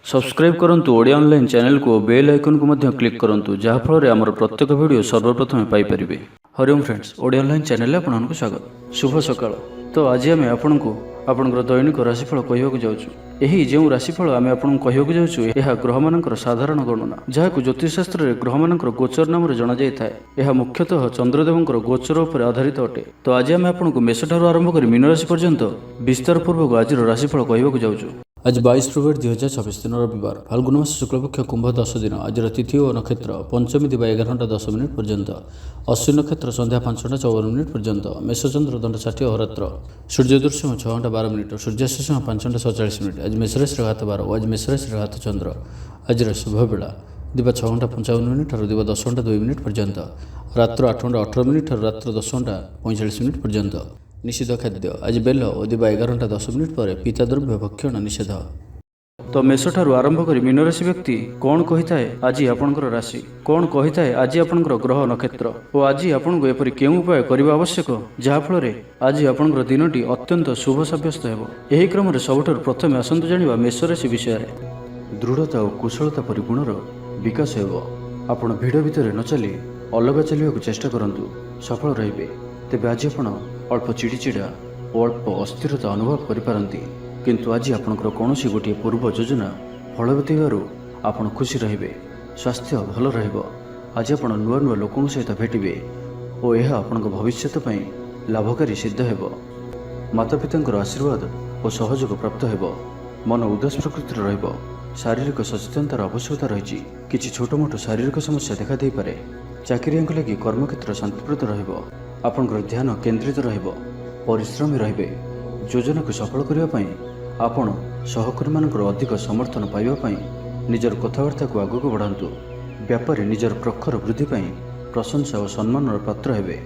Subscribe करंतु Odia online channel को bell icon को मध्य क्लिक करंतु जहाँ फल आमर प्रत्येक वीडियो सर्वप्रथम Piper. Hariom friends, Odia online channel में आपको स्वागत। शुभ सकाळ। तो आज आम आपको आपंकर दैनिक राशिफल कहवाक जाऊँ। यही जो राशिफल आम आपको कहवाक जाऊँ यह ग्रह मानकर साधारण गणना जहाँ ज्योतिषशास्त्र में ग्रह मानकर गोचर नाम जना जाए। यह मुख्यतः चंद्रदेवंकर गोचर पर आधारित अटे। तो आज आम आपको मेष ठार आरंभ कर मीन राशि पर्यंत विस्तार पूर्वक आज राशिफल कहवाक जाऊँ। आज 22 फेब्रुआरी 2026 दिन रविवार, फाल्गुन मास शुक्लपक्ष कुंभ 10 दिन। आज तिथि और नक्षत्र पंचमी दिवा 11:10 पर्यंत, अश्विन नक्षत्र संध्या 5:54 पर्यंत, मेषचंद्र दंड 60 अहोरात्र, सूर्यदर्शन 6:12, सूर्यास्त समय 5:47। आज मेषराशि घात 12 आज मेषराशि घात चंद्र। आज शुभ बेला दिवा 6:55 और दिवा 10:02 पर्यंत, रात्र 8:18 और रात्र 10:45 पर्यंत। निषिद्ध खाद्य आज बेल और दिवा 11:10 पर पिता द्रव्य भक्षण निषेध। तो मेष ठारू आरंभ कर मीन राशि व्यक्ति कौन कही थाए आज आपणकर राशि कौन कही थाए आज आपणकर ग्रह नक्षत्र और आज आपको एपरि केउं उपाय करबा आवश्यक जहाँ फल आज आपणकर दिनटी अत्यंत शुभ सब्यस्त हेबो। एही क्रम रे सबठारु प्रथमे आसंतु जानिबा मेष राशि विषय रे। दृढ़ता और कुशलता परि गुणर विकास हेबो। आपण भिड़ भितर न चली अलग चलिବାକୁ चेष्टा करंतु, सफल रहिबे। तेबे आज आपण अल्प चिड़चिड़ा और अल्प अस्थिरता अनुभव करिपारंती, किंतु आज आपणकर कौनसी गोटे पूर्व योजना फलवती होवारु आपण खुशी रहिबे। स्वास्थ्य भल रहिबो। आज आपण नुआ नुआ लोकन सहित भेटिबे और यह आपणक भविष्यत पई लाभकारी सिद्ध हेबो। माता पितांकर आशीर्वाद और सहयोग प्राप्त हेबो। मन उदास प्रकृतिर रहिबो। शारीरिक सचेतनतार आवश्यकता रही। किछि छोट मोट शारीरिक समस्या देखा दे पारे। चाकरियांक लगी कर्मक्षेत्र शांतिप्रद रहिबो। आपणकर ध्यान केन्द्रित रहिबो। परिश्रमी रहिबे। योजना को सफल करिबा पई आपण सहकर्मी मानकर अधिक समर्थन पाइबा पई निजर कथबार्ता को आगक बढ़ातु। व्यापारी निजर प्रखर वृद्धि पई प्रशंसा और सम्मान पात्र हेबे।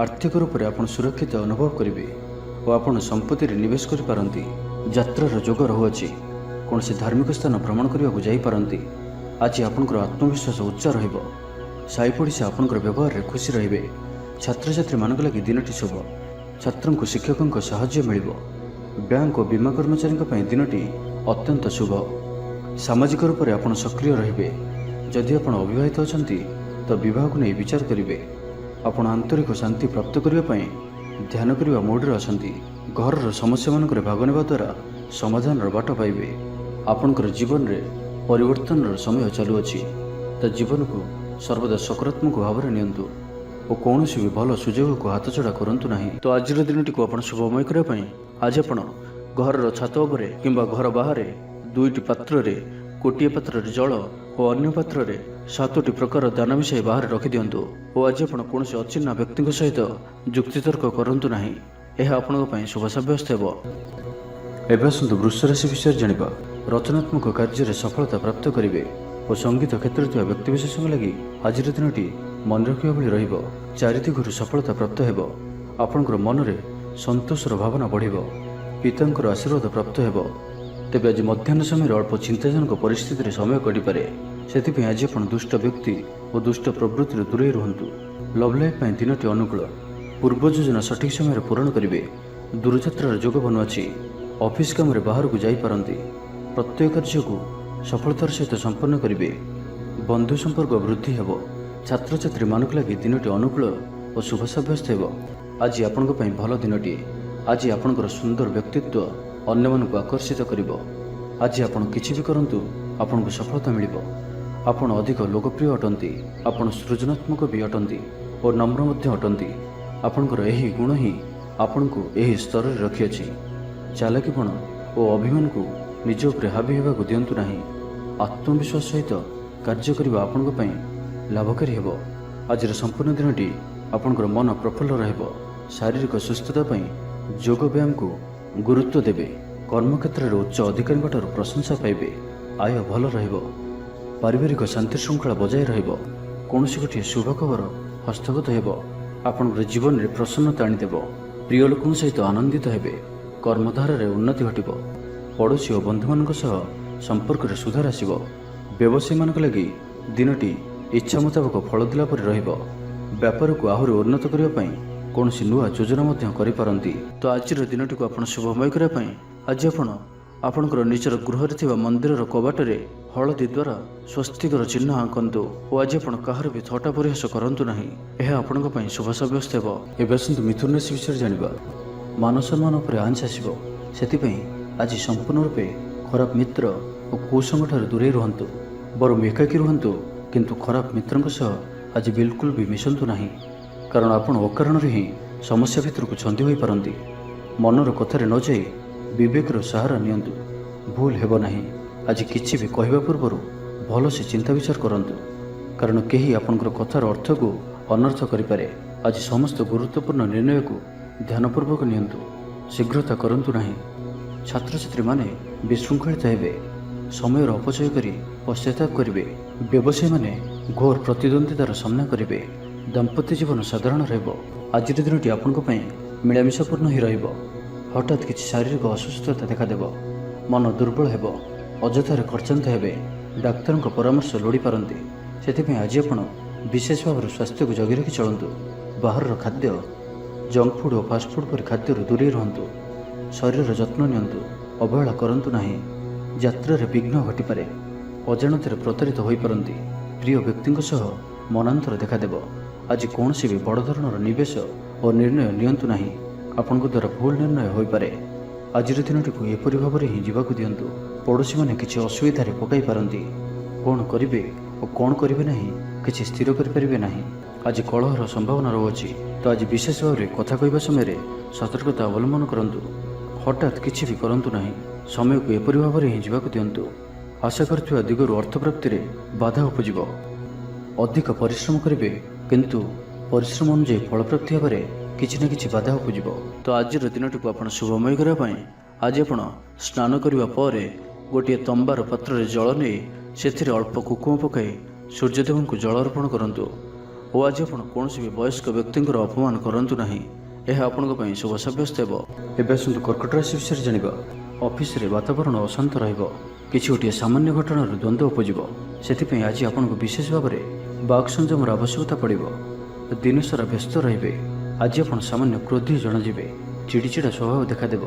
आर्थिक रूप से आपण सुरक्षित अनुभव करिवे और आपण संपत्ति रे निवेश करि पारंती। यात्रार जोग रहुअछि। कौन से धार्मिक स्थान भ्रमण करने को जाई पारंती। आज आपणकर आत्मविश्वास उच्च रहिबो। साई पड़िशा आपणकर व्यवहार रे खुशी रहिबे। छात्र छात्री मानक लगी दिनटी शुभ। छात्रों को शिक्षकों को सहायता मिलिबो। बैंक और बीमा कर्मचारी दिनटी अत्यंत शुभ। सामाजिक रूप से आपण सक्रिय रहिबे। जदि आपण अविवाहित अछंती तो विवाह को नहीं विचार करिवे। आपण आंतरिक शांति प्राप्त करिबा पई ध्यान करिबा मोड रे अछंती। घर समस्या मानक रे भाग नेबा द्वारा समाधान बाट पाइबे। आपणकर जीवन रे परिवर्तन समय चलुअछि। तो जीवन को सर्वदा सकारात्मक भाव में नियंतु और कौन भी भल सुजोग को हाथ छड़ा करंतु नहीं। तो आज दिनटी को आपण शुभमय करने आज आपण घर छात उपरे किंबा घर बाहर दुईटी पात्र रे गोटे पात्र रे जल और अन्य पात्र रे 7टी प्रकार दान मिसाई बाहर रखि दियंतु और आज आपण कौन अचिन्हा व्यक्ति सहित जुक्तितर्क करंतु नहीं। यह आपण शुभ सब्यस्त हेबो। एबे आसंतु वृष राशि विषय जानिबा। रचनात्मक कार्य सफलता प्राप्त करिवे और संगीत क्षेत्र में व्यक्तिविशेष लगी आज दिनटी मन रखा भली रहिबो। चारिदिगरु सफलता प्राप्त हेबो। आपणकर मन रे संतोषर भावना बढ़िबो। पितांकर आशीर्वाद प्राप्त हेबो। तेबे आज मध्याह्न समय अल्प चिंताजनक परिस्थिति रे समय कटि पारे। सेथिपि आज आपण दुष्ट व्यक्ति और दुष्ट प्रवृत्ति दूरे रुहंतु। लव लाइफ पई दिनटी अनुकूल। पूर्व योजना सठिक समय पूरण करिवे। दूरयात्रार जोग बनुआछि। ऑफिस काम रे बाहर को जाई पारंती। प्रत्येक कार्य को सफलतार सहित संपन्न करिवे। बंधु संपर्क वृद्धि हेबो। छात्र छात्री मानक लगी दिनटी अनुकूल और शुभ सब्यस्त हेबो। आज आपणक पई भल दिनटी। आज आपणकर सुंदर व्यक्तित्व अन्य मानक आकर्षित करिवो। आज आपण किछि भी करंतु आपणको सफलता मिलिबो। आपण अधिक लोकप्रिय अटंती। आपण सृजनात्मक भी अटंती और नम्र मध्य अटंती। आपणकर एही गुण ही आपणको एही स्तर रे रखिअछि। चालाकीपण और अभिमान को निज उपरे हावी हेबाकु दियंतु नाही। आत्मविश्वास सहित कार्य करिबा आपणक पई लाभकारी हेबो। आज संपूर्ण दिनटी आपणकर मन प्रफुल्ल रहिबो। शारीरिक सुस्थता पई योग व्यायाम को गुरुत्व देबे। कर्मक्षेत्र में उच्च अधिकारी प्रशंसा पाइबे। आय भल रहिबो। पारिवारिक शांति श्रृंखला बजाय रहिबो। कौनसी गोटे शुभ खबर हस्तगत हेबो। आपणकर जीवन में प्रसन्नता आनिदेबो। प्रिय लोकन सहित आनंदित हेबे। कर्मधारा रे उन्नति घटिबो। पड़ोशी और बंधु मानक सह संपर्क रे सुधार आसिबो। व्यवसायी मानक लगी दिनटी इच्छा मुताबक फल दिला परि रहिबो। व्यापार को आहुरी उन्नत करिबा पई कौनसी नुआ योजना मध्य करि पारंती। तो आज दिनटी को आपण शुभमय करिबा पई आज आपण ଆପଣଙ୍କର ନିଜର ଗୃହରେ ଥିବା ମନ୍ଦିରର କବାଟରେ ହଳଦୀ ଦ୍ୱାରା ସ୍ୱସ୍ତିକର ଚିହ୍ନ ଆଙ୍କନ୍ତୁ ଓ ଆଜି ଆପଣ କାହାର ବି ଥଟ୍ଟା ପରିହାସ କରନ୍ତୁ ନାହିଁ। ଏହା ଆପଣଙ୍କ ପାଇଁ ଶୁଭ ସାବ୍ୟସ୍ତ ହେବ। ଏବେ ଆସନ୍ତୁ ମିଥୁନ ରାଶି ବିଷୟରେ ଜାଣିବା। ମାନ ସମ୍ମାନ ଉପରେ ଆଞ୍ଚ ଆସିବ, ସେଥିପାଇଁ ଆଜି ସମ୍ପୂର୍ଣ୍ଣ ରୂପେ ଖରାପ ମିତ୍ର ଓ କୁସଙ୍ଗଠାରୁ ଦୂରେଇ ରୁହନ୍ତୁ। ବରଂ ଏକାକୀ ରୁହନ୍ତୁ, କିନ୍ତୁ ଖରାପ ମିତ୍ରଙ୍କ ସହ ଆଜି ବିଲକୁଲ ବି ମିଶନ୍ତୁ ନାହିଁ, କାରଣ ଆପଣ ଅକାରଣରେ ହିଁ ସମସ୍ୟା ଭିତରକୁ ଛନ୍ଦି ହୋଇପାରନ୍ତି। ମନର କଥାରେ ନ ଯାଇ ବିବେକର ସାହାରା ନିଅନ୍ତୁ, ଭୁଲ ହେବ ନାହିଁ। ଆଜି କିଛି ବି କହିବା ପୂର୍ବରୁ ଭଲସେ ଚିନ୍ତା ବିଚାର କରନ୍ତୁ, କାରଣ କେହି ଆପଣଙ୍କର କଥାର ଅର୍ଥକୁ ଅନର୍ଥ କରିପାରେ। ଆଜି ସମସ୍ତ ଗୁରୁତ୍ୱପୂର୍ଣ୍ଣ ନିର୍ଣ୍ଣୟକୁ ଧ୍ୟାନପୂର୍ବକ ନିଅନ୍ତୁ, ଶୀଘ୍ରତା କରନ୍ତୁ ନାହିଁ। ଛାତ୍ରଛାତ୍ରୀମାନେ ବିଶୃଙ୍ଖଳିତ ହେବେ, ସମୟର ଅପଚୟ କରି ପଶ୍ଚାତାପ କରିବେ। ବ୍ୟବସାୟୀମାନେ ଘୋର ପ୍ରତିଦ୍ୱନ୍ଦିତାର ସାମ୍ନା କରିବେ। ଦାମ୍ପତ୍ୟ ଜୀବନ ସାଧାରଣ ରହିବ। ଆଜିର ଦିନଟି ଆପଣଙ୍କ ପାଇଁ ମିଳାମିଶାପୂର୍ଣ୍ଣ ହିଁ ରହିବ। ହଠାତ୍ କିଛି ଶାରୀରିକ ଅସୁସ୍ଥତା ଦେଖାଦେବ, ମନ ଦୁର୍ବଳ ହେବ, ଅଯଥାରେ ଖର୍ଚ୍ଚାନ୍ତ ହେବେ। ଡାକ୍ତରଙ୍କ ପରାମର୍ଶ ଲୋଡ଼ିପାରନ୍ତି, ସେଥିପାଇଁ ଆଜି ଆପଣ ବିଶେଷ ଭାବରେ ସ୍ୱାସ୍ଥ୍ୟକୁ ଜଗି ରଖି ଚଳନ୍ତୁ। ବାହାରର ଖାଦ୍ୟ, ଜଙ୍କ ଫୁଡ୍ ଓ ଫାଷ୍ଟଫୁଡ୍ ପରି ଖାଦ୍ୟରୁ ଦୂରେଇ ରୁହନ୍ତୁ। ଶରୀରର ଯତ୍ନ ନିଅନ୍ତୁ, ଅବହେଳା କରନ୍ତୁ ନାହିଁ। ଯାତ୍ରାରେ ବିଘ୍ନ ଘଟିପାରେ, ଅଜାଣତରେ ପ୍ରତାରିତ ହୋଇପାରନ୍ତି। ପ୍ରିୟ ବ୍ୟକ୍ତିଙ୍କ ସହ ମନାନ୍ତର ଦେଖାଦେବ। ଆଜି କୌଣସି ବି ବଡ଼ ଧରଣର ନିବେଶ ଓ ନିର୍ଣ୍ଣୟ ନିଅନ୍ତୁ ନାହିଁ, ଆପଣଙ୍କ ଦ୍ୱାରା ଭୁଲ ନିର୍ଣ୍ଣୟ ହୋଇପାରେ। ଆଜିର ଦିନଟିକୁ ଏପରି ଭାବରେ ହିଁ ଯିବାକୁ ଦିଅନ୍ତୁ। ପଡ଼ୋଶୀମାନେ କିଛି ଅସୁବିଧାରେ ପକାଇ ପାରନ୍ତି। କ'ଣ କରିବେ ଓ କ'ଣ କରିବେ ନାହିଁ କିଛି ସ୍ଥିର କରିପାରିବେ ନାହିଁ। ଆଜି କଳହର ସମ୍ଭାବନା ରହୁଅଛି, ତ ଆଜି ବିଶେଷ ଭାବରେ କଥା କହିବା ସମୟରେ ସତର୍କତା ଅବଲମ୍ବନ କରନ୍ତୁ। ହଠାତ୍ କିଛି ବି କରନ୍ତୁ ନାହିଁ, ସମୟକୁ ଏପରି ଭାବରେ ହିଁ ଯିବାକୁ ଦିଅନ୍ତୁ। ଆଶା କରୁଥିବା ଦିଗରୁ ଅର୍ଥପ୍ରାପ୍ତିରେ ବାଧା ଉପୁଜିବ। ଅଧିକ ପରିଶ୍ରମ କରିବେ, କିନ୍ତୁ ପରିଶ୍ରମ ଅନୁଯାୟୀ ଫଳପ୍ରାପ୍ତି ହେବାରେ କିଛି ନା କିଛି ବାଧା ଉପୁଜିବ। ତ ଆଜିର ଦିନଟିକୁ ଆପଣ ଶୁଭମୟ କରିବା ପାଇଁ ଆଜି ଆପଣ ସ୍ନାନ କରିବା ପରେ ଗୋଟିଏ ତମ୍ବାର ପାତ୍ରରେ ଜଳ ନେଇ ସେଥିରେ ଅଳ୍ପ କୁକୁମ ପକାଇ ସୂର୍ଯ୍ୟଦେବଙ୍କୁ ଜଳ ଅର୍ପଣ କରନ୍ତୁ। ଓ ଆଜି ଆପଣ କୌଣସି ବି ବୟସ୍କ ବ୍ୟକ୍ତିଙ୍କର ଅପମାନ କରନ୍ତୁ ନାହିଁ, ଏହା ଆପଣଙ୍କ ପାଇଁ ଶୁଭ ସାବ୍ୟସ୍ତ ହେବ। ଏବେ ଆସନ୍ତୁ କର୍କଟ ରାଶି ବିଷୟରେ ଜାଣିବା। ଅଫିସରେ ବାତାବରଣ ଅଶାନ୍ତ ରହିବ, କିଛି ଗୋଟିଏ ସାମାନ୍ୟ ଘଟଣାରୁ ଦ୍ୱନ୍ଦ୍ୱ ଉପୁଜିବ, ସେଥିପାଇଁ ଆଜି ଆପଣଙ୍କୁ ବିଶେଷ ଭାବରେ ବାକ୍ ସଂଯମର ଆବଶ୍ୟକତା ପଡ଼ିବ। ଦିନସାରା ବ୍ୟସ୍ତ ରହିବେ। ଆଜି ଆପଣ ସାମାନ୍ୟ କ୍ରୋଧୀ ଜଣାଯିବେ, ଚିଡ଼ିଚିଡ଼ା ସ୍ୱଭାବ ଦେଖାଦେବ,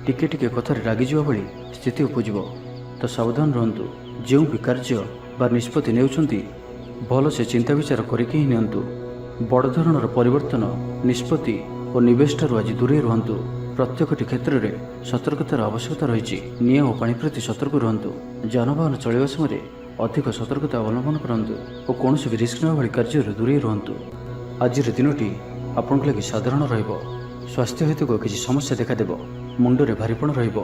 ଟିକେ ଟିକେ କଥାରେ ରାଗିଯିବା ଭଳି ସ୍ଥିତି ଉପୁଜିବ। ତ ସାବଧାନ ରୁହନ୍ତୁ। ଯେଉଁ ବି କାର୍ଯ୍ୟ ବା ନିଷ୍ପତ୍ତି ନେଉଛନ୍ତି ଭଲସେ ଚିନ୍ତା ବିଚାର କରିକି ହିଁ ନିଅନ୍ତୁ। ବଡ଼ ଧରଣର ପରିବର୍ତ୍ତନ, ନିଷ୍ପତ୍ତି ଓ ନିବେଶଠାରୁ ଆଜି ଦୂରେଇ ରୁହନ୍ତୁ। ପ୍ରତ୍ୟେକଟି କ୍ଷେତ୍ରରେ ସତର୍କତାର ଆବଶ୍ୟକତା ରହିଛି। ନିଆଁ ଓ ପାଣି ପ୍ରତି ସତର୍କ ରୁହନ୍ତୁ। ଯାନବାହନ ଚଳାଇବା ସମୟରେ ଅଧିକ ସତର୍କତା ଅବଲମ୍ବନ କରନ୍ତୁ ଓ କୌଣସି ବି ରିସ୍କ ନେବା ଭଳି କାର୍ଯ୍ୟରୁ ଦୂରେଇ ରୁହନ୍ତୁ। ଆଜିର ଦିନଟି ଆପଣଙ୍କ ଲାଗି ସାଧାରଣ ରହିବ। ସ୍ୱାସ୍ଥ୍ୟ ହେତୁକ କିଛି ସମସ୍ୟା ଦେଖାଦେବ, ମୁଣ୍ଡରେ ଭାରିପଣ ରହିବ।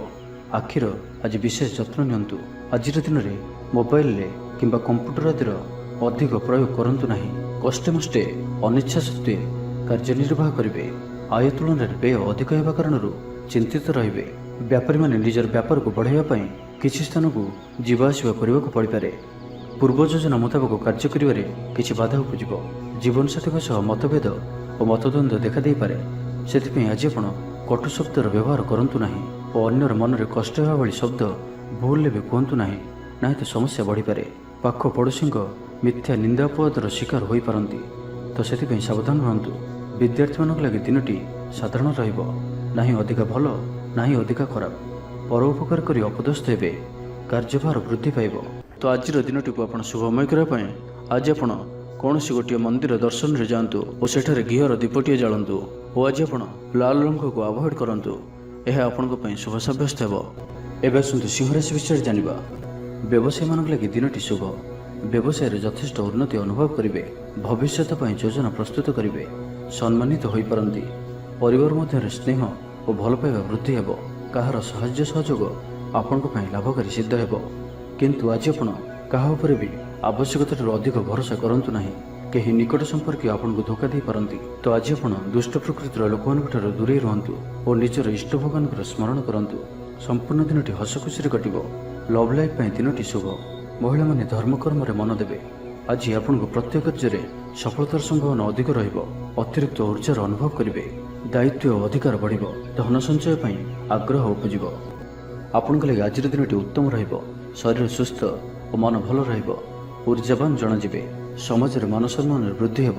ଆଖିର ଆଜି ବିଶେଷ ଯତ୍ନ ନିଅନ୍ତୁ। ଆଜିର ଦିନରେ ମୋବାଇଲରେ କିମ୍ବା କମ୍ପ୍ୟୁଟର ଆଦିର ଅଧିକ ପ୍ରୟୋଗ କରନ୍ତୁ ନାହିଁ। କଷ୍ଟେମଷ୍ଟେ ଅନିଚ୍ଛା ସତ୍ତ୍ୱେ କାର୍ଯ୍ୟନିର୍ବାହ କରିବେ। ଆୟ ତୁଳନାରେ ବ୍ୟୟ ଅଧିକ ହେବା କାରଣରୁ ଚିନ୍ତିତ ରହିବେ। ବ୍ୟାପାରୀମାନେ ନିଜର ବ୍ୟାପାରକୁ ବଢ଼ାଇବା ପାଇଁ କିଛି ସ୍ଥାନକୁ ଯିବା ଆସିବା କରିବାକୁ ପଡ଼ିପାରେ। ପୂର୍ବ ଯୋଜନା ମୁତାବକ କାର୍ଯ୍ୟ କରିବାରେ କିଛି ବାଧା ଉପୁଜିବ। ଜୀବନସାଥୀଙ୍କ ସହ ମତଭେଦ ଓ ମତଦ୍ୱନ୍ଦ୍ୱ ଦେଖାଦେଇପାରେ, ସେଥିପାଇଁ ଆଜି ଆପଣ କଟୁ ଶବ୍ଦର ବ୍ୟବହାର କରନ୍ତୁ ନାହିଁ ଓ ଅନ୍ୟର ମନରେ କଷ୍ଟ ହେବା ଭଳି ଶବ୍ଦ ଭୁଲରେ ବି କୁହନ୍ତୁ ନାହିଁ, ନାହିଁ ତ ସମସ୍ୟା ବଢ଼ିପାରେ। ପାଖ ପଡ଼ୋଶୀଙ୍କ ମିଥ୍ୟା ନିନ୍ଦା ଅପବାଦର ଶିକାର ହୋଇପାରନ୍ତି, ତ ସେଥିପାଇଁ ସାବଧାନ ରୁହନ୍ତୁ। ବିଦ୍ୟାର୍ଥୀମାନଙ୍କ ଲାଗି ଦିନଟି ସାଧାରଣ ରହିବ, ନାହିଁ ଅଧିକା ଭଲ ନାହିଁ ଅଧିକା ଖରାପ। ପର ଉପକାର କରି ଅପଦସ୍ଥ ହେବେ, କାର୍ଯ୍ୟଭାର ବୃଦ୍ଧି ପାଇବ। ତ ଆଜିର ଦିନଟିକୁ ଆପଣ ଶୁଭମୟ କରିବା ପାଇଁ ଆଜି ଆପଣ କୌଣସି ଗୋଟିଏ ମନ୍ଦିର ଦର୍ଶନରେ ଯାଆନ୍ତୁ ଓ ସେଠାରେ ଘିଅର ଦୀପଟିଏ ଜାଳନ୍ତୁ। ଓ ଆଜି ଆପଣ ଲାଲ ରଙ୍ଗକୁ ଆଭଏଡ୍ କରନ୍ତୁ, ଏହା ଆପଣଙ୍କ ପାଇଁ ଶୁଭ ସାବ୍ୟସ୍ତ ହେବ। ଏବେ ଆସନ୍ତୁ ସିଂହ ରାଶି ବିଷୟରେ ଜାଣିବା। ବ୍ୟବସାୟୀମାନଙ୍କ ଲାଗି ଦିନଟି ଶୁଭ। ବ୍ୟବସାୟରେ ଯଥେଷ୍ଟ ଉନ୍ନତି ଅନୁଭବ କରିବେ। ଭବିଷ୍ୟତ ପାଇଁ ଯୋଜନା ପ୍ରସ୍ତୁତ କରିବେ। ସମ୍ମାନିତ ହୋଇପାରନ୍ତି। ପରିବାର ମଧ୍ୟରେ ସ୍ନେହ ଓ ଭଲ ପାଇବା ବୃଦ୍ଧି ହେବ। କାହାର ସାହାଯ୍ୟ ସହଯୋଗ ଆପଣଙ୍କ ପାଇଁ ଲାଭକାରୀ ସିଦ୍ଧ ହେବ, କିନ୍ତୁ ଆଜି ଆପଣ କାହା ଉପରେ ବି ଆବଶ୍ୟକତାଠାରୁ ଅଧିକ ଭରସା କରନ୍ତୁ ନାହିଁ। କେହି ନିକଟ ସମ୍ପର୍କୀୟ ଆପଣଙ୍କୁ ଧୋକା ଦେଇପାରନ୍ତି, ତ ଆଜି ଆପଣ ଦୁଷ୍ଟ ପ୍ରକୃତିର ଲୋକମାନଙ୍କ ଠାରୁ ଦୂରେଇ ରୁହନ୍ତୁ ଓ ନିଜର ଇଷ୍ଟ ଭଗବାନଙ୍କର ସ୍ମରଣ କରନ୍ତୁ। ସମ୍ପୂର୍ଣ୍ଣ ଦିନଟି ହସ ଖୁସିରେ କଟିବ। ଲଭ୍ ଲାଇଫ୍ ପାଇଁ ଦିନଟି ଶୁଭ। ମହିଳାମାନେ ଧର୍ମକର୍ମରେ ମନ ଦେବେ। ଆଜି ଆପଣଙ୍କୁ ପ୍ରତ୍ୟେକ କାର୍ଯ୍ୟରେ ସଫଳତାର ସମ୍ଭାବନା ଅଧିକ ରହିବ। ଅତିରିକ୍ତ ଊର୍ଜାର ଅନୁଭବ କରିବେ। ଦାୟିତ୍ୱ ଓ ଅଧିକାର ବଢ଼ିବ। ଧନ ସଞ୍ଚୟ ପାଇଁ ଆଗ୍ରହ ଉପୁଜିବ। ଆପଣଙ୍କ ଲାଗି ଆଜିର ଦିନଟି ଉତ୍ତମ ରହିବ। ଶରୀର ସୁସ୍ଥ ଓ ମନ ଭଲ ରହିବ। ଊର୍ଜାବାନ ଜଣାଯିବେ। ସମାଜରେ ମାନ ସମ୍ମାନରେ ବୃଦ୍ଧି ହେବ।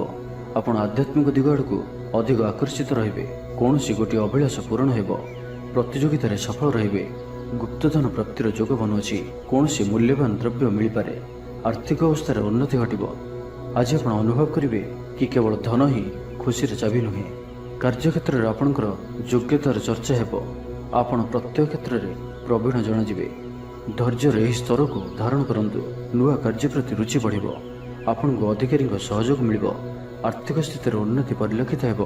ଆପଣ ଆଧ୍ୟାତ୍ମିକ ଦିଗ ଆଡ଼କୁ ଅଧିକ ଆକର୍ଷିତ ରହିବେ। କୌଣସି ଗୋଟିଏ ଅଭିଳାଷ ପୂରଣ ହେବ। ପ୍ରତିଯୋଗିତାରେ ସଫଳ ରହିବେ। ଗୁପ୍ତଧନ ପ୍ରାପ୍ତିର ଯୋଗ ବନୁଅଛି। କୌଣସି ମୂଲ୍ୟବାନ ଦ୍ରବ୍ୟ ମିଳିପାରେ। ଆର୍ଥିକ ଅବସ୍ଥାରେ ଉନ୍ନତି ଘଟିବ। ଆଜି ଆପଣ ଅନୁଭବ କରିବେ କି କେବଳ ଧନ ହିଁ ଖୁସିର ଚାବି ନୁହେଁ। କାର୍ଯ୍ୟକ୍ଷେତ୍ରରେ ଆପଣଙ୍କର ଯୋଗ୍ୟତାର ଚର୍ଚ୍ଚା ହେବ। ଆପଣ ପ୍ରତ୍ୟେକ କ୍ଷେତ୍ରରେ ପ୍ରବୀଣ ଜଣାଯିବେ। ଧୈର୍ଯ୍ୟର ଏହି ସ୍ତରକୁ ଧାରଣ କରନ୍ତୁ। ନୂଆ କାର୍ଯ୍ୟ ପ୍ରତି ରୁଚି ବଢ଼ିବ। ଆପଣଙ୍କୁ ଅଧିକାରୀଙ୍କ ସହଯୋଗ ମିଳିବ। ଆର୍ଥିକ ସ୍ଥିତିରେ ଉନ୍ନତି ପରିଲକ୍ଷିତ ହେବ।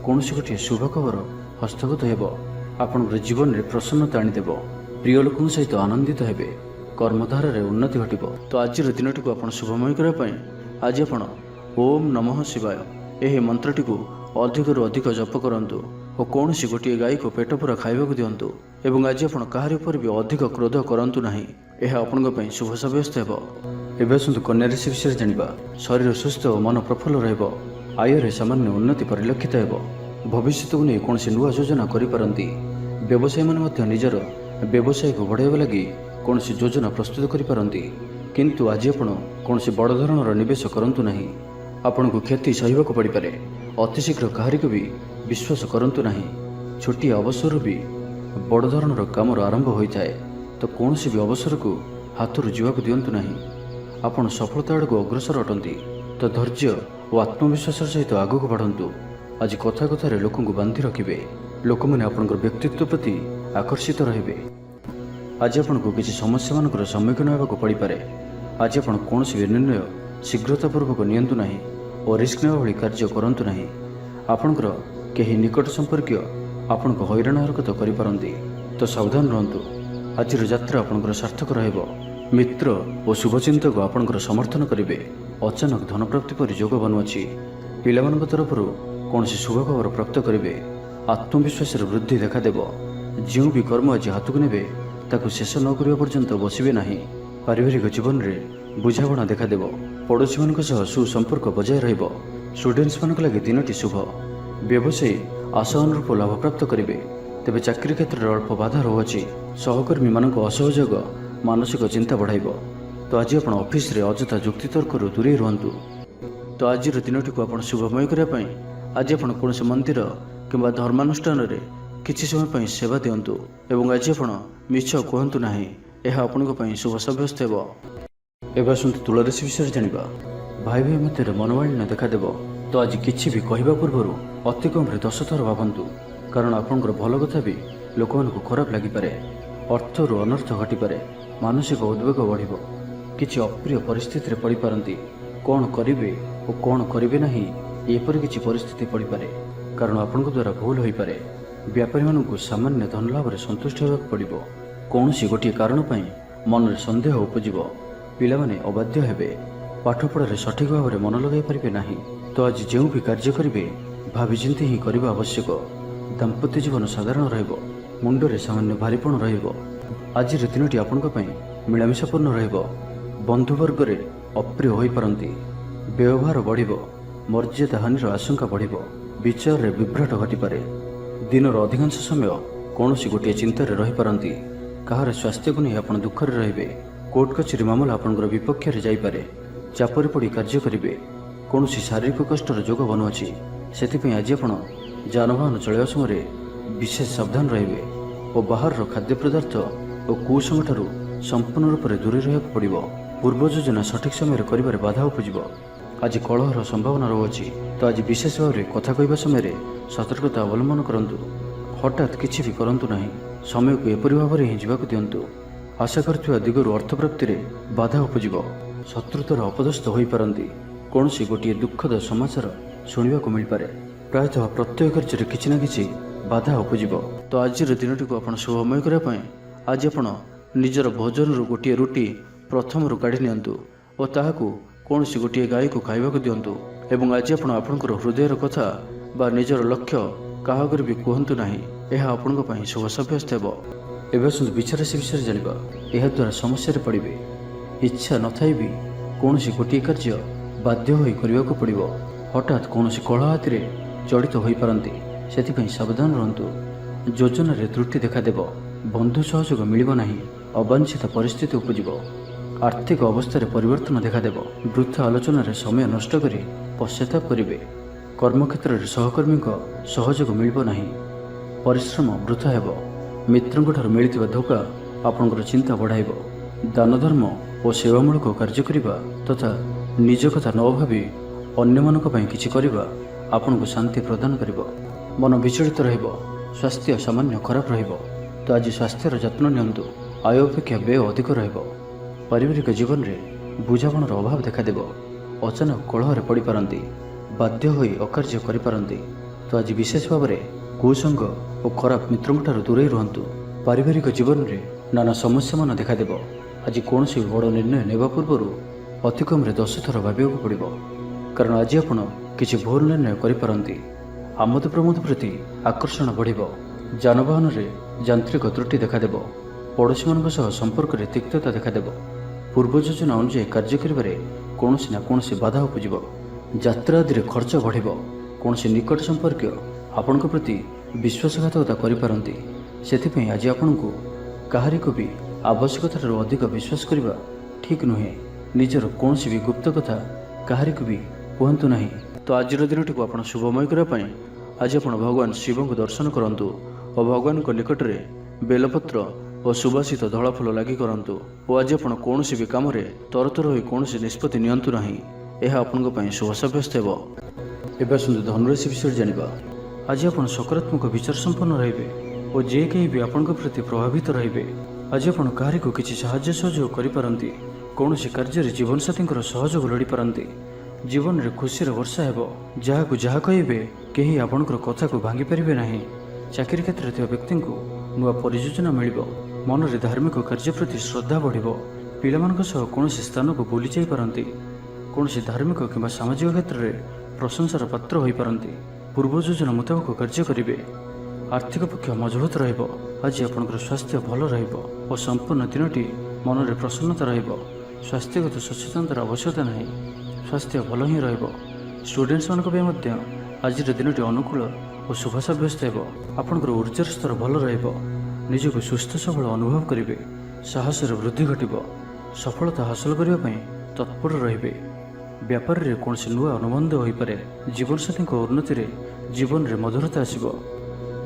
କୌଣସି ଗୋଟିଏ ଶୁଭ ଖବର ହସ୍ତଗତ ହେବ। ଆପଣଙ୍କର ଜୀବନରେ ପ୍ରସନ୍ନତା ଆଣିଦେବ। ପ୍ରିୟ ଲୋକଙ୍କ ସହିତ ଆନନ୍ଦିତ ହେବେ। କର୍ମଧାରାରେ ଉନ୍ନତି ଘଟିବ। ତ ଆଜିର ଦିନଟିକୁ ଆପଣ ଶୁଭମୟ କରିବା ପାଇଁ ଆଜି ଆପଣ ଓମ୍ ନମଃ ଶିବାୟ ଏହି ମନ୍ତ୍ରଟିକୁ ଅଧିକରୁ ଅଧିକ ଜପ କରନ୍ତୁ ଓ କୌଣସି ଗୋଟିଏ ଗାଈକୁ ପେଟ ପୂରା ଖାଇବାକୁ ଦିଅନ୍ତୁ। ଏବଂ ଆଜି ଆପଣ କାହାରି ଉପରେ ବି ଅଧିକ କ୍ରୋଧ କରନ୍ତୁ ନାହିଁ। ଏହା ଆପଣଙ୍କ ପାଇଁ ଶୁଭ ସାବ୍ୟସ୍ତ ହେବ। ଏବେ ଆସନ୍ତୁ କନ୍ୟା ରାଶି ବିଷୟରେ ଜାଣିବା। ଶରୀର ସୁସ୍ଥ ଓ ମନ ପ୍ରଫୁଲ୍ଲ ରହିବ। ଆୟରେ ସାମାନ୍ୟ ଉନ୍ନତି ପରିଲକ୍ଷିତ ହେବ। ଭବିଷ୍ୟତକୁ ନେଇ କୌଣସି ନୂଆ ଯୋଜନା କରିପାରନ୍ତି। ବ୍ୟବସାୟୀମାନେ ମଧ୍ୟ ନିଜର ବ୍ୟବସାୟକୁ ବଢ଼ାଇବା ଲାଗି କୌଣସି ଯୋଜନା ପ୍ରସ୍ତୁତ କରିପାରନ୍ତି। କିନ୍ତୁ ଆଜି ଆପଣ କୌଣସି ବଡ଼ ଧରଣର ନିବେଶ କରନ୍ତୁ ନାହିଁ। ଆପଣଙ୍କୁ କ୍ଷତି ସହିବାକୁ ପଡ଼ିପାରେ। ଅତି ଶୀଘ୍ର କାହାରିକୁ ବି ବିଶ୍ୱାସ କରନ୍ତୁ ନାହିଁ। ଛୋଟିଆ ଅବସରରୁ ବି ବଡ଼ ଧରଣର କାମର ଆରମ୍ଭ ହୋଇଥାଏ। ତ କୌଣସି ବି ଅବସରକୁ ହାତରୁ ଯିବାକୁ ଦିଅନ୍ତୁ ନାହିଁ। ଆପଣ ସଫଳତା ଆଡ଼କୁ ଅଗ୍ରସର ଅଟନ୍ତି। ତ ଧୈର୍ଯ୍ୟ ଓ ଆତ୍ମବିଶ୍ୱାସର ସହିତ ଆଗକୁ ବଢ଼ନ୍ତୁ। ଆଜି କଥା କଥାରେ ଲୋକଙ୍କୁ ବାନ୍ଧି ରଖିବେ। ଲୋକମାନେ ଆପଣଙ୍କର ବ୍ୟକ୍ତିତ୍ୱ ପ୍ରତି ଆକର୍ଷିତ ରହିବେ। ଆଜି ଆପଣଙ୍କୁ କିଛି ସମସ୍ୟାମାନଙ୍କର ସମ୍ମୁଖୀନ ହେବାକୁ ପଡ଼ିପାରେ। ଆଜି ଆପଣ କୌଣସି ବି ନିର୍ଣ୍ଣୟ ଶୀଘ୍ରତାପୂର୍ବକ ନିଅନ୍ତୁ ନାହିଁ ଓ ରିସ୍କ ନେବା ଭଳି କାର୍ଯ୍ୟ କରନ୍ତୁ ନାହିଁ। ଆପଣଙ୍କର କେହି ନିକଟ ସମ୍ପର୍କୀୟ ଆପଣଙ୍କୁ ହଇରାଣ ହରକତ କରିପାରନ୍ତି। ତ ସାବଧାନ ରୁହନ୍ତୁ। ଆଜିର ଯାତ୍ରା ଆପଣଙ୍କର ସାର୍ଥକ ରହିବ। ମିତ୍ର ଓ ଶୁଭଚିନ୍ତକ ଆପଣଙ୍କର ସମର୍ଥନ କରିବେ। ଅଚାନକ ଧନପ୍ରାପ୍ତି ପରି ଯୋଗ ବନୁଅଛି। ପିଲାମାନଙ୍କ ତରଫରୁ କୌଣସି ଶୁଭ ଖବର ପ୍ରାପ୍ତ କରିବେ। ଆତ୍ମବିଶ୍ୱାସରେ ବୃଦ୍ଧି ଦେଖାଦେବ। ଯେଉଁ ବି କର୍ମ ଆଜି ହାତକୁ ନେବେ ତାକୁ ଶେଷ ନ କରିବା ପର୍ଯ୍ୟନ୍ତ ବସିବେ ନାହିଁ। ପାରିବାରିକ ଜୀବନରେ ବୁଝାମଣା ଦେଖାଦେବ। ପଡ଼ୋଶୀମାନଙ୍କ ସହ ସୁସମ୍ପର୍କ ବଜାୟ ରହିବ। ଷ୍ଟୁଡେଣ୍ଟସମାନଙ୍କ ଲାଗି ଦିନଟି ଶୁଭ। ବ୍ୟବସାୟୀ ଆଶା ଅନୁରୂପ ଲାଭପ୍ରାପ୍ତ କରିବେ। ତେବେ ଚାକିରି କ୍ଷେତ୍ରରେ ଅଳ୍ପ ବାଧା ରହୁଅଛି। ସହକର୍ମୀମାନଙ୍କ ଅସହଯୋଗ ମାନସିକ ଚିନ୍ତା ବଢ଼ାଇବ। ତ ଆଜି ଆପଣ ଅଫିସରେ ଅଯଥା ଯୁକ୍ତିତର୍କରୁ ଦୂରେଇ ରୁହନ୍ତୁ। ତ ଆଜିର ଦିନଟିକୁ ଆପଣ ଶୁଭମୟ କରିବା ପାଇଁ ଆଜି ଆପଣ କୌଣସି ମନ୍ଦିର କିମ୍ବା ଧର୍ମାନୁଷ୍ଠାନରେ କିଛି ସମୟ ପାଇଁ ସେବା ଦିଅନ୍ତୁ। ଏବଂ ଆଜି ଆପଣ ମିଛ କୁହନ୍ତୁ ନାହିଁ। ଏହା ଆପଣଙ୍କ ପାଇଁ ଶୁଭ ସାବ୍ୟସ୍ତ ହେବ। ଏବେ ଆସନ୍ତୁ ତୁଳା ରାଶି ବିଷୟରେ ଜାଣିବା। ଭାଇ ଭାଇ ମଧ୍ୟରେ ମନୋମାଳିନ୍ୟ ଦେଖାଦେବ। ତ ଆଜି କିଛି ବି କହିବା ପୂର୍ବରୁ ଅତି କମ୍ରେ 10 ଥର ଭାବନ୍ତୁ। କାରଣ ଆପଣଙ୍କର ଭଲ କଥା ବି ଲୋକମାନଙ୍କୁ ଖରାପ ଲାଗିପାରେ। ଅର୍ଥରୁ ଅନର୍ଥ ଘଟିପାରେ। ମାନସିକ ଉଦ୍ବେଗ ବଢ଼ିବ। କିଛି ଅପ୍ରିୟ ପରିସ୍ଥିତିରେ ପଡ଼ିପାରନ୍ତି। କ'ଣ କରିବେ ଓ କ'ଣ କରିବେ ନାହିଁ ଏପରି କିଛି ପରିସ୍ଥିତି ପଡ଼ିପାରେ। କାରଣ ଆପଣଙ୍କ ଦ୍ୱାରା ଭୁଲ ହୋଇପାରେ। ବ୍ୟାପାରୀମାନଙ୍କୁ ସାମାନ୍ୟ ଧନଲାଭରେ ସନ୍ତୁଷ୍ଟ ହେବାକୁ ପଡ଼ିବ। କୌଣସି ଗୋଟିଏ କାରଣ ପାଇଁ ମନରେ ସନ୍ଦେହ ଉପୁଜିବ। ପିଲାମାନେ ଅବାଧ୍ୟ ହେବେ। ପାଠପଢ଼ାରେ ସଠିକ୍ ଭାବରେ ମନ ଲଗାଇ ପାରିବେ ନାହିଁ। ତ ଆଜି ଯେଉଁ ବି କାର୍ଯ୍ୟ କରିବେ ଭାବିଚିନ୍ତି ହିଁ କରିବା ଆବଶ୍ୟକ। ଦାମ୍ପତ୍ୟ ଜୀବନ ସାଧାରଣ ରହିବ। ମୁଣ୍ଡରେ ସାମାନ୍ୟ ଭାରିପଣ ରହିବ। ଆଜିର ଦିନଟି ଆପଣଙ୍କ ପାଇଁ ମିଳାମିଶାପୂର୍ଣ୍ଣ ରହିବ। ବନ୍ଧୁବର୍ଗରେ ଅପ୍ରିୟ ହୋଇପାରନ୍ତି। ବ୍ୟବହାର ବଢ଼ିବ। ମର୍ଯ୍ୟାଦା ହାନିର ଆଶଙ୍କା ବଢ଼ିବ। ବିଚାରରେ ବିଭ୍ରାଟ ଘଟିପାରେ। ଦିନର ଅଧିକାଂଶ ସମୟ କୌଣସି ଗୋଟିଏ ଚିନ୍ତାରେ ରହିପାରନ୍ତି। କାହାର ସ୍ୱାସ୍ଥ୍ୟକୁ ନେଇ ଆପଣ ଦୁଃଖରେ ରହିବେ। କୋର୍ଟ କଚେରୀ ମାମଲା ଆପଣଙ୍କର ବିପକ୍ଷରେ ଯାଇପାରେ। ଚାପରେ ପଡ଼ି କାର୍ଯ୍ୟ କରିବେ। କୌଣସି ଶାରୀରିକ କଷ୍ଟର ଯୋଗ ବନୁଅଛି। ସେଥିପାଇଁ ଆଜି ଆପଣ ଯାନବାହନ ଚଳାଇବା ସମୟରେ ବିଶେଷ ସାବଧାନ ରହିବେ ଓ ବାହାରର ଖାଦ୍ୟ ପଦାର୍ଥ ଓ କୁସଙ୍ଗଠାରୁ ସମ୍ପୂର୍ଣ୍ଣ ରୂପରେ ଦୂରେଇ ରହିବାକୁ ପଡ଼ିବ। ପୂର୍ବ ଯୋଜନା ସଠିକ୍ ସମୟରେ କରିବାରେ ବାଧା ଉପୁଜିବ। ଆଜି କଳହର ସମ୍ଭାବନା ରହୁଅଛି। ତ ଆଜି ବିଶେଷ ଭାବରେ କଥା କହିବା ସମୟରେ ସତର୍କତା ଅବଲମ୍ବନ କରନ୍ତୁ। ହଠାତ୍ କିଛି ବି କରନ୍ତୁ ନାହିଁ। ସମୟକୁ ଏପରି ଭାବରେ ହିଁ ଯିବାକୁ ଦିଅନ୍ତୁ। ଆଶା କରୁଥିବା ଦିଗରୁ ଅର୍ଥପ୍ରାପ୍ତିରେ ବାଧା ଉପୁଜିବ। ଶତ୍ରୁତାର ଅପଦସ୍ଥ ହୋଇପାରନ୍ତି। କୌଣସି ଗୋଟିଏ ଦୁଃଖଦ ସମାଚାର ଶୁଣିବାକୁ ମିଳିପାରେ। ପ୍ରାୟତଃ ପ୍ରତ୍ୟେକ କାର୍ଯ୍ୟରେ କିଛି ନା କିଛି ବାଧା ଉପୁଜିବ। ତ ଆଜିର ଦିନଟିକୁ ଆପଣ ଶୁଭମୟ କରିବା ପାଇଁ ଆଜି ଆପଣ ନିଜର ଭୋଜନରୁ ଗୋଟିଏ ରୁଟି ପ୍ରଥମରୁ କାଢ଼ି ନିଅନ୍ତୁ ଓ ତାହାକୁ କୌଣସି ଗୋଟିଏ ଗାଈକୁ ଖାଇବାକୁ ଦିଅନ୍ତୁ। ଏବଂ ଆଜି ଆପଣ ଆପଣଙ୍କର ହୃଦୟର କଥା ବା ନିଜର ଲକ୍ଷ୍ୟ କାହାକୁ ବି କୁହନ୍ତୁ ନାହିଁ। ଏହା ଆପଣଙ୍କ ପାଇଁ ଶୁଭ ସାବ୍ୟସ୍ତ ହେବ। ଏବେ ଆସନ୍ତୁ ବିଚାରାଶି ବିଷୟରେ ଜାଣିବା। ଏହାଦ୍ୱାରା ସମସ୍ୟାରେ ପଡ଼ିବେ। ଇଚ୍ଛା ନଥାଇ ବି କୌଣସି ଗୋଟିଏ କାର୍ଯ୍ୟ ବାଧ୍ୟ ହୋଇ କରିବାକୁ ପଡ଼ିବ। ହଠାତ୍ କୌଣସି କଳହ ହାତିରେ ଜଡ଼ିତ ହୋଇପାରନ୍ତି। ସେଥିପାଇଁ ସାବଧାନ ରୁହନ୍ତୁ। ଯୋଜନାରେ ତ୍ରୁଟି ଦେଖାଦେବ। ବନ୍ଧୁ ସହଯୋଗ ମିଳିବ ନାହିଁ। ଅବାଞ୍ଛିତ ପରିସ୍ଥିତି ଉପୁଜିବ। ଆର୍ଥିକ ଅବସ୍ଥାରେ ପରିବର୍ତ୍ତନ ଦେଖାଦେବ। ବୃଥା ଆଲୋଚନାରେ ସମୟ ନଷ୍ଟ କରି ପଶ୍ଚାତାପ କରିବେ। କର୍ମକ୍ଷେତ୍ରରେ ସହକର୍ମୀଙ୍କ ସହଯୋଗ ମିଳିବ ନାହିଁ। ପରିଶ୍ରମ ବୃଥା ହେବ। ମିତ୍ରଙ୍କଠାରୁ ମିଳିଥିବା ଧୋକା ଆପଣଙ୍କର ଚିନ୍ତା ବଢ଼ାଇବ। ଦାନ ଧର୍ମ ଓ ସେବାମୂଳକ କାର୍ଯ୍ୟ କରିବା ତଥା ନିଜ କଥା ନ ଭାବି ଅନ୍ୟମାନଙ୍କ ପାଇଁ କିଛି କରିବା ଆପଣଙ୍କୁ ଶାନ୍ତି ପ୍ରଦାନ କରିବ। ମନ ବିଚଳିତ ରହିବ, ସ୍ୱାସ୍ଥ୍ୟ ସାମାନ୍ୟ ଖରାପ ରହିବ। ତ ଆଜି ସ୍ୱାସ୍ଥ୍ୟର ଯତ୍ନ ନିଅନ୍ତୁ। ଆୟ ଅପେକ୍ଷା ବ୍ୟୟ ଅଧିକ ରହିବ। ପାରିବାରିକ ଜୀବନରେ ବୁଝାମଣାର ଅଭାବ ଦେଖାଦେବ। ଅଚାନକ କଳହରେ ପଡ଼ିପାରନ୍ତି, ବାଧ୍ୟ ହୋଇ ଅକାର୍ଯ୍ୟ କରିପାରନ୍ତି। ତ ଆଜି ବିଶେଷ ଭାବରେ କୁସଙ୍ଗ ଓ ଖରାପ ମିତ୍ରଙ୍କଠାରୁ ଦୂରେଇ ରୁହନ୍ତୁ। ପାରିବାରିକ ଜୀବନରେ ନାନା ସମସ୍ୟାମାନ ଦେଖାଦେବ। ଆଜି କୌଣସି ବଡ଼ ନିର୍ଣ୍ଣୟ ନେବା ପୂର୍ବରୁ ଅତି କମ୍ରେ 10 ଥର ଭାବିବାକୁ ପଡ଼ିବ, କାରଣ ଆଜି ଆପଣ କିଛି ଭୁଲ ନିର୍ଣ୍ଣୟ କରିପାରନ୍ତି। ଆମୋଦ ପ୍ରମୋଦ ପ୍ରତି ଆକର୍ଷଣ ବଢ଼ିବ। ଯାନବାହନରେ ଯାନ୍ତ୍ରିକ ତ୍ରୁଟି ଦେଖାଦେବ। ପଡ଼ୋଶୀମାନଙ୍କ ସହ ସମ୍ପର୍କରେ ତିକ୍ତତା ଦେଖାଦେବ। ପୂର୍ବ ଯୋଜନା ଅନୁଯାୟୀ କାର୍ଯ୍ୟ କରିବାରେ କୌଣସି ନା କୌଣସି ବାଧା ଉପୁଜିବ। ଯାତ୍ରା ଆଦିରେ ଖର୍ଚ୍ଚ ବଢ଼ିବ। କୌଣସି ନିକଟ ସମ୍ପର୍କୀୟ ଆପଣଙ୍କ ପ୍ରତି ବିଶ୍ୱାସଘାତକତା କରିପାରନ୍ତି। ସେଥିପାଇଁ ଆଜି ଆପଣଙ୍କୁ କାହାରିକୁ ବି ଆବଶ୍ୟକତାଠାରୁ ଅଧିକ ବିଶ୍ୱାସ କରିବା ଠିକ୍ ନୁହେଁ। ନିଜର କୌଣସି ବି ଗୁପ୍ତ କଥା କାହାରିକୁ ବି କୁହନ୍ତୁ ନାହିଁ। ତ ଆଜିର ଦିନଟିକୁ ଆପଣ ଶୁଭମୟ କରିବା ପାଇଁ ଆଜି ଆପଣ ଭଗବାନ ଶିବଙ୍କୁ ଦର୍ଶନ କରନ୍ତୁ ଓ ଭଗବାନଙ୍କ ନିକଟରେ ବେଲପତ୍ର ଓ ସୁବାସିତ ଧଳା ଫୁଲ ଲାଗି କରନ୍ତୁ। ଓ ଆଜି ଆପଣ କୌଣସି ବି କାମରେ ତରତର ହୋଇ କୌଣସି ନିଷ୍ପତ୍ତି ନିଅନ୍ତୁ ନାହିଁ। ଏହା ଆପଣଙ୍କ ପାଇଁ ଶୁଭ ସାବ୍ୟସ୍ତ ହେବ। ଏବେ ଆସନ୍ତୁ ଧନୁରାଶି ବିଷୟରେ ଜାଣିବା। ଆଜି ଆପଣ ସକାରାତ୍ମକ ବିଚାର ସମ୍ପନ୍ନ ରହିବେ ଓ ଯେ କେହି ବି ଆପଣଙ୍କ ପ୍ରତି ପ୍ରଭାବିତ ରହିବେ। ଆଜି ଆପଣ କାହାରିକୁ କିଛି ସାହାଯ୍ୟ ସହଯୋଗ କରିପାରନ୍ତି। କୌଣସି କାର୍ଯ୍ୟରେ ଜୀବନସାଥୀଙ୍କର ସହଯୋଗ ଲୋଡ଼ିପାରନ୍ତି। ଜୀବନରେ ଖୁସିର ବର୍ଷା ହେବ। ଯାହାକୁ ଯାହା କହିବେ କେହି ଆପଣଙ୍କର କଥାକୁ ଭାଙ୍ଗିପାରିବେ ନାହିଁ। ଚାକିରି କ୍ଷେତ୍ରରେ ଥିବା ବ୍ୟକ୍ତିଙ୍କୁ ନୂଆ ପରିଯୋଜନା ମିଳିବ। ମନରେ ଧାର୍ମିକ କାର୍ଯ୍ୟ ପ୍ରତି ଶ୍ରଦ୍ଧା ବଢ଼ିବ। ପିଲାମାନଙ୍କ ସହ କୌଣସି ସ୍ଥାନକୁ ବୁଲି ଯାଇପାରନ୍ତି। କୌଣସି ଧାର୍ମିକ କିମ୍ବା ସାମାଜିକ କ୍ଷେତ୍ରରେ ପ୍ରଶଂସାର ପାତ୍ର ହୋଇପାରନ୍ତି। ପୂର୍ବ ଯୋଜନା ମୁତାବକ କାର୍ଯ୍ୟ କରିବେ। ଆର୍ଥିକ ପକ୍ଷ ମଜବୁତ ରହିବ। ଆଜି ଆପଣଙ୍କର ସ୍ୱାସ୍ଥ୍ୟ ଭଲ ରହିବ ଓ ସମ୍ପୂର୍ଣ୍ଣ ଦିନଟି ମନରେ ପ୍ରସନ୍ନତା ରହିବ। ସ୍ୱାସ୍ଥ୍ୟଗତ ସଚେତନତାର ଆବଶ୍ୟକତା ନାହିଁ। ସ୍ୱାସ୍ଥ୍ୟ ଭଲ ହିଁ ରହିବ। ଷ୍ଟୁଡେଣ୍ଟସ୍ମାନଙ୍କ ପାଇଁ ମଧ୍ୟ ଆଜିର ଦିନଟି ଅନୁକୂଳ ଓ ଶୁଭ ସାବ୍ୟସ୍ତ ହେବ। ଆପଣଙ୍କର ଉର୍ଜାର ସ୍ତର ଭଲ ରହିବ। ନିଜକୁ ସୁସ୍ଥ ସବଳ ଅନୁଭବ କରିବେ। ସାହସର ବୃଦ୍ଧି ଘଟିବ। ସଫଳତା ହାସଲ କରିବା ପାଇଁ ତତ୍ପର ରହିବେ। ବ୍ୟାପାରରେ କୌଣସି ନୂଆ ଅନୁବନ୍ଧ ହୋଇପାରେ। ଜୀବନସାଥୀଙ୍କ ଉନ୍ନତିରେ ଜୀବନରେ ମଧୁରତା ଆସିବ।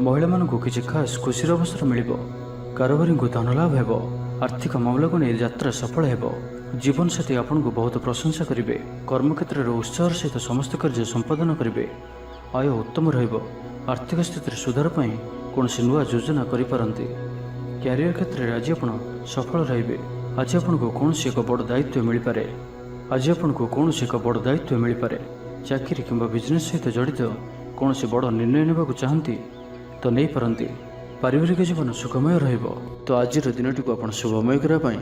ମହିଳାମାନଙ୍କୁ କିଛି ଖାସ୍ ଖୁସିର ଅବସର ମିଳିବ। କାରବାରୀଙ୍କୁ ଧନ ଲାଭ ହେବ। ଆର୍ଥିକ ମାମଲାକୁ ନେଇ ଯାତ୍ରା ସଫଳ ହେବ। ଜୀବନସାଥୀ ଆପଣଙ୍କୁ ବହୁତ ପ୍ରଶଂସା କରିବେ। କର୍ମକ୍ଷେତ୍ରରେ ଉତ୍ସାହର ସହିତ ସମସ୍ତ କାର୍ଯ୍ୟ ସମ୍ପାଦନ କରିବେ। ଆୟ ଉତ୍ତମ ରହିବ। ଆର୍ଥିକ ସ୍ଥିତିରେ ସୁଧାର ପାଇଁ କୌଣସି ନୂଆ ଯୋଜନା କରିପାରନ୍ତି। କ୍ୟାରିୟର କ୍ଷେତ୍ରରେ ଆଜି ଆପଣ ସଫଳ ରହିବେ। ଆଜି ଆପଣଙ୍କୁ କୌଣସି ଏକ ବଡ଼ ଦାୟିତ୍ୱ ମିଳିପାରେ। ଚାକିରି କିମ୍ବା ବିଜନେସ୍ ସହିତ ଜଡ଼ିତ କୌଣସି ବଡ଼ ନିର୍ଣ୍ଣୟ ନେବାକୁ ଚାହାନ୍ତି ତ ନେଇପାରନ୍ତି। ପାରିବାରିକ ଜୀବନ ସୁଖମୟ ରହିବ। ତ ଆଜିର ଦିନଟିକୁ ଆପଣ ଶୁଭମୟ କରିବା ପାଇଁ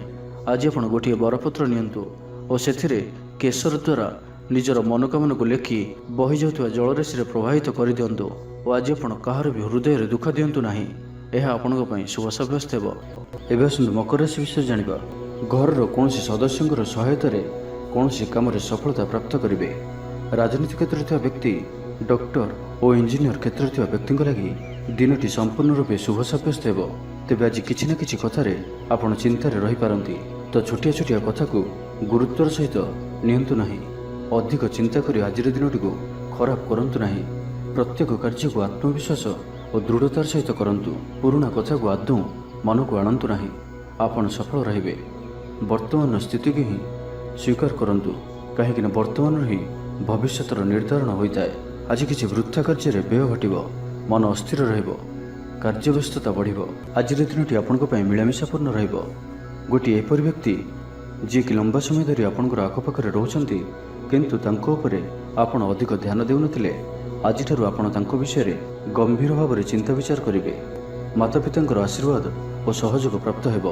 ଆଜି ଆପଣ ଗୋଟିଏ ବରପତ୍ର ନିଅନ୍ତୁ ଓ ସେଥିରେ କେଶର ଦ୍ୱାରା ନିଜର ମନୋକାମନାକୁ ଲେଖି ବହିଯାଉଥିବା ଜଳରାଶିରେ ପ୍ରବାହିତ କରିଦିଅନ୍ତୁ। ଓ ଆଜି ଆପଣ କାହାର ବି ହୃଦୟରେ ଦୁଃଖ ଦିଅନ୍ତୁ ନାହିଁ। ଏହା ଆପଣଙ୍କ ପାଇଁ ଶୁଭ ସାବ୍ୟସ୍ତ ହେବ। ଏବେ ଆସନ୍ତୁ ମକର ରାଶି ବିଷୟରେ ଜାଣିବା। ଘରର କୌଣସି ସଦସ୍ୟଙ୍କର ସହାୟତାରେ କୌଣସି କାମରେ ସଫଳତା ପ୍ରାପ୍ତ କରିବେ। ରାଜନୀତି କ୍ଷେତ୍ରରେ ଥିବା ବ୍ୟକ୍ତି, ଡକ୍ଟର ଓ ଇଞ୍ଜିନିୟର କ୍ଷେତ୍ରରେ ଥିବା ବ୍ୟକ୍ତିଙ୍କ ଲାଗି ଦିନଟି ସମ୍ପୂର୍ଣ୍ଣ ରୂପେ ଶୁଭ ସାବ୍ୟସ୍ତ ହେବ। ତେବେ ଆଜି କିଛି ନା କିଛି କଥାରେ ଆପଣ ଚିନ୍ତାରେ ରହିପାରନ୍ତି। ତ ଛୋଟିଆ ଛୋଟିଆ କଥାକୁ ଗୁରୁତ୍ୱର ସହିତ ନିଅନ୍ତୁ ନାହିଁ। ଅଧିକ ଚିନ୍ତା କରି ଆଜିର ଦିନଟିକୁ ଖରାପ କରନ୍ତୁ ନାହିଁ। ପ୍ରତ୍ୟେକ କାର୍ଯ୍ୟକୁ ଆତ୍ମବିଶ୍ୱାସ ଓ ଦୃଢ଼ତାର ସହିତ କରନ୍ତୁ। ପୁରୁଣା କଥାକୁ ଆଦୌ ମନକୁ ଆଣନ୍ତୁ ନାହିଁ। ଆପଣ ସଫଳ ରହିବେ। ବର୍ତ୍ତମାନର ସ୍ଥିତିକୁ ହିଁ ସ୍ୱୀକାର କରନ୍ତୁ, କାହିଁକିନା ବର୍ତ୍ତମାନରୁ ହିଁ ଭବିଷ୍ୟତର ନିର୍ଦ୍ଧାରଣ ହୋଇଥାଏ। ଆଜି କିଛି ବୃଥା କାର୍ଯ୍ୟରେ ବ୍ୟୟ ଘଟିବ। ମନ ଅସ୍ଥିର ରହିବ। କାର୍ଯ୍ୟବ୍ୟସ୍ତତା ବଢ଼ିବ। ଆଜିର ଦିନଟି ଆପଣଙ୍କ ପାଇଁ ମିଳାମିଶାପୂର୍ଣ୍ଣ ରହିବ। ଗୋଟିଏ ଏପରି ବ୍ୟକ୍ତି ଯିଏକି ଲମ୍ବା ସମୟ ଧରି ଆପଣଙ୍କର ଆଖପାଖରେ ରହୁଛନ୍ତି କିନ୍ତୁ ତାଙ୍କ ଉପରେ ଆପଣ ଅଧିକ ଧ୍ୟାନ ଦେଉନଥିଲେ, ଆଜିଠାରୁ ଆପଣ ତାଙ୍କ ବିଷୟରେ ଗମ୍ଭୀର ଭାବରେ ଚିନ୍ତା ବିଚାର କରିବେ। ମାତାପିତାଙ୍କର ଆଶୀର୍ବାଦ ଓ ସହଯୋଗ ପ୍ରାପ୍ତ ହେବ।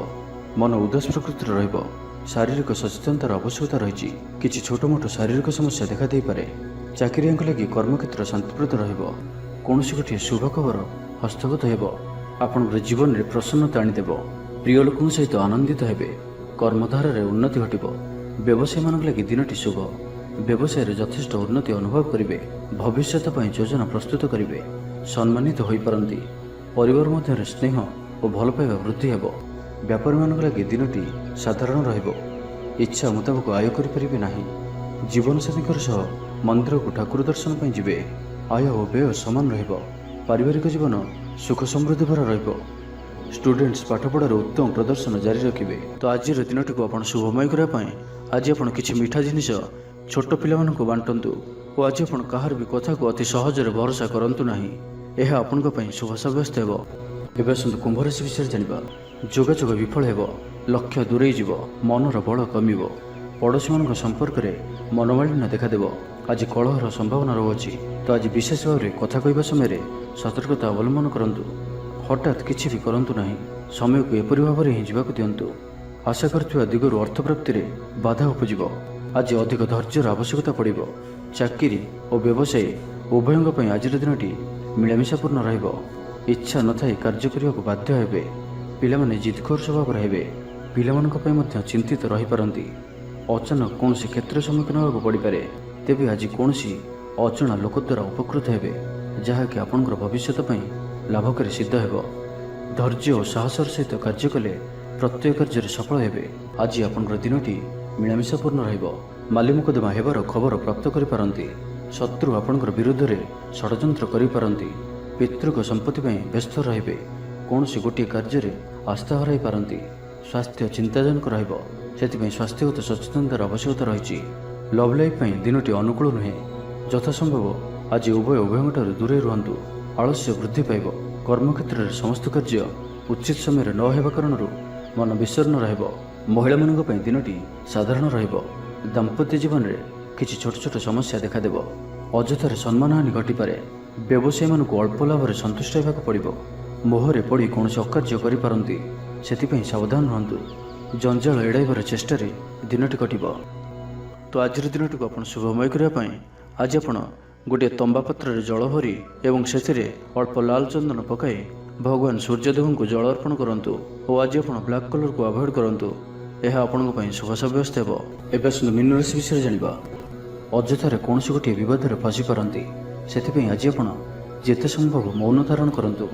ମନ ଉଦାସ ପ୍ରକୃତିର ରହିବ। ଶାରୀରିକ ସଚେତନତାର ଆବଶ୍ୟକତା ରହିଛି। କିଛି ଛୋଟମୋଟ ଶାରୀରିକ ସମସ୍ୟା ଦେଖାଦେଇପାରେ। ଚାକିରିଆଙ୍କ ଲାଗି କର୍ମକ୍ଷେତ୍ର ଶାନ୍ତିପ୍ରଦ ରହିବ। କୌଣସି ଗୋଟିଏ ଶୁଭ ଖବର ହସ୍ତଗତ ହେବ। ଆପଣଙ୍କର ଜୀବନରେ ପ୍ରସନ୍ନତା ଆଣିଦେବ। ପ୍ରିୟ ଲୋକଙ୍କ ସହିତ ଆନନ୍ଦିତ ହେବେ। କର୍ମଧାରାରେ ଉନ୍ନତି ଘଟିବ। ବ୍ୟବସାୟୀମାନଙ୍କ ଲାଗି ଦିନଟି ଶୁଭ। ବ୍ୟବସାୟରେ ଯଥେଷ୍ଟ ଉନ୍ନତି ଅନୁଭବ କରିବେ। ଭବିଷ୍ୟତ ପାଇଁ ଯୋଜନା ପ୍ରସ୍ତୁତ କରିବେ। ସମ୍ମାନିତ ହୋଇପାରନ୍ତି। ପରିବାର ମଧ୍ୟରେ ସ୍ନେହ ଓ ଭଲ ପାଇବା ବୃଦ୍ଧି ହେବ। ବ୍ୟାପାରୀମାନଙ୍କ ଲାଗି ଦିନଟି ସାଧାରଣ ରହିବ। ଇଚ୍ଛା ମୁତାବକ ଆୟ କରିପାରିବେ ନାହିଁ। ଜୀବନସାଥୀଙ୍କର ସହ ମନ୍ଦିରକୁ ଠାକୁର ଦର୍ଶନ ପାଇଁ ଯିବେ। ଆୟ ଓ ବ୍ୟୟ ସମାନ ରହିବ। ପାରିବାରିକ ଜୀବନ ସୁଖ ସମୃଦ୍ଧି ଭରା ରହିବ। स्टूडेंट्स पाठपढ़ार उत्तम प्रदर्शन जारी रखिए। तो आज दिन को आप शुभमय करने आज आप किसी मीठा जिनिस छोट पिला बांटतु और आज आप कहार भी कथा को अति सहजरे भरोसा करंतु नहीं। यह आपण शुभ सब्यस्त हो। एवं आसतु कुंभ राशि विषय जाना। जोगाजोग विफल हो, लक्ष्य दूरे जीव, मनर बल कमिब, पड़ोशी मान संपर्क में मनोमालिन्य देखादेव। आज कलहर संभावना रही। तो आज विशेष भाव में कथा कहवा समय सतर्कता अवलंबन करंतु। हठात किसी भी करंतु नहीं। समय को एपरि भाव में ही जीवाक दिंतु। आशा करथिबा दिगरु अर्थ प्राप्ति में बाधा उपजिब। आज अधिक धैर्यर आवश्यकता पड़िब। चाकरी और व्यवसायी उभयों पर आज दिनटी मिलामिशापूर्ण रहिब। इच्छा नथाई कार्य करने को बाध्य हेबे। पिलामाने जिदखोर स्वभाव रहिबे। पिलामानक पय मध्य चिंतित रही पारंती। अचानक कौन क्षेत्र सम्मुखीन होगा पड़िपारे। तेबे आज कौन अजणा लोक द्वारा उपकृत हेबे, जहाँकि आपणकर भविष्य लाभकारी सिद्ध हेब। धैर्य और साहसर सहित कार्य कले प्रत्येक कार्य सफल हेबे। आज आपणकर दिनटी मिलामिशापूर्ण रहिब। माली मुकदमा हेबार खबर प्राप्त करि पारंती। शत्रु आपणकर विरुद्ध रे षड्यंत्र करि पारंती। पितृक संपत्ति में व्यस्त रहिबे। कौन गोटे कार्य आस्था हराई पारंती। स्वास्थ्य चिंताजनक रहिब। सेतिपई स्वास्थ्यगत सचेतनतार आवश्यकता रही। लव लाइफ दिनटी अनुकूल नुहे। यथासंभव आज उभयों दूरे रुहतु। आलस्य वृद्धि पाइब। कर्मक्षेत्र में समस्त कार्य उचित समय न होगा कारण मन विषर्ण रहिब। महिला मानक दिनटी साधारण रहिब। दाम्पत्य जीवन में किसी छोट छोट समस्या देखादेव। अजथार सम्मानहानि घटिपारे। व्यवसायी मानक अल्प लाभ सन्तुष्ट होगा पड़ो। मोहरे पड़ी कौन अकार्य करपारती। से सावधान रुहतु। जंजाल एड़ाइबार चेष्टा दिनटी कटिब। तो आज दिन को आप शुभमय करने आज आप गोटे तंबा पत्र जल भरी एवं से अल्प लाल चंदन पकाई भगवान सूर्यदेव को जल अर्पण करूँ। और आज आप ब्लैक कलर को अवॉइड करूँ। यह आपण शुभ सब्यस्त हो। एवं आसतु मीन राशि विषय जाना। अजथार कौन गोटे बद फसी पारती। से आज आप जिते संभव मौन धारण करूँ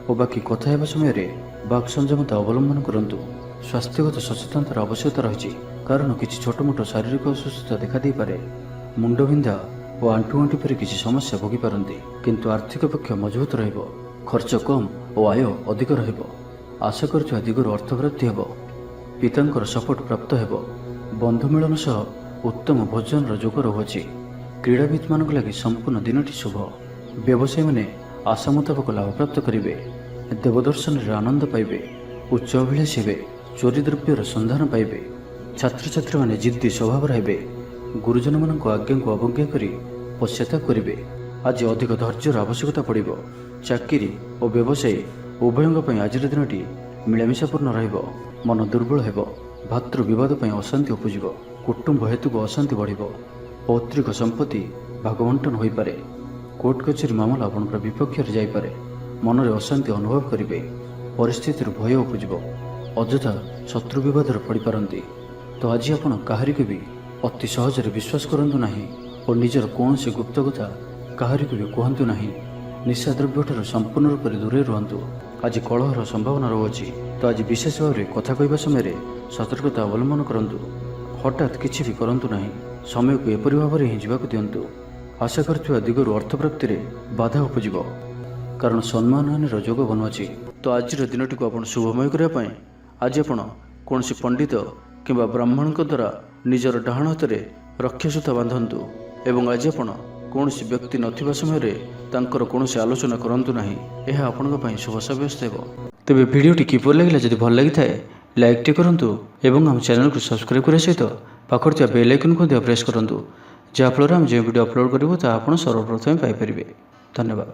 और बाकी कथा हेबा समय बाक संयमता अवलंबन करूँ। स्वास्थ्यगत सचेतनतार आवश्यकता रही। कारण किसी छोटमोट शारीरिक असुस्थता देखा दे पारे। मुंडबिंधा और आंठुआंठी पर किसी समस्या भोगी पारती। किंतु आर्थिक पक्ष मजबूत रहिब। खर्च कम और आय अधिक रहिब। आशा करथिबा दिगरु अर्थ प्राप्ति हेब। पितांकर सपोर्ट प्राप्त हेब। बंधु मिलन सह उत्तम भोजन जोग रहुछि। क्रीड़ाविद मान लगी संपूर्ण दिनटी शुभ। व्यवसायी माने आशा मुताबक लाभ प्राप्त करेंगे। देवदर्शन आनंद पाइबे। उच्च अभिलाषी हेबे। चोरी द्रव्यर संधान पाइबे। छात्र छात्री माने जिद्दी स्वभाव रहिबे। गुरुजन मान आज्ञा को अवज्ञा करी पश्चाताप करेंगे। आज अधिक धैर्यर आवश्यकता पड़िब। चाकरी और व्यवसायी उभयों पर आज दिनटी मिलामिशापूर्ण रहिब। मन दुर्बल हेब। भातृ विवाद अशांति उपजिब। कुटुंब हेतुक अशांति बढ़िब। पौत्रिक संपत्ति भागबंटन हो पारे। कोर्ट कचेरी मामला आपंकर विपक्ष जाइपारे। मन में अशांति अनुभव करेंगे। परिस्थिति भय उपजिब। अଯଥା शत्रु विवाद पड़ पारती। तो आज आप काहारी को भी अति सहजरे विश्वास करंतु नहीं और निजर कौन से गुप्त कथा काहारी को भी कहतु नहीं। निशा द्रव्य संपूर्ण रूप से दूरे रुहतु। आज कलहर संभावना रही। तो आज विशेष भाव में कथा कहवा समय सतर्कता अवलंबन करूँ। हठात किसी भी करंतु नहीं। समय को एपरि भाव में ही जीवाक दिंतु। आशा करथिबा दिगरु अर्थ प्राप्ति में बाधा उपजिब। कारण सम्मानहानिर जोग बनुअछि। तो आज दिनटी को आप शुभमय करने आज आप कौन पंडित किंबा ब्राह्मण द्वारा निजर डाहाण हाथ में रक्षासूता बांधतु। एवं आज आप कौन व्यक्ति नथिबा समय तांकर कौन आलोचना करंतु नहीं। यह आपण शुभ सब्यस्त हो। तेबे वीडियोटी किपर लगिला जदि भल लगी थाए लाइक टे करंतु एवं हम चैनल को सब्सक्राइब करने सहित पाखर थिबा बेल आइकन को प्रेस करंतु। जहाँफल आम जो वीडियो अपलोड करूँ ता आप सर्वप्रथम पाइपर। धन्यवाद।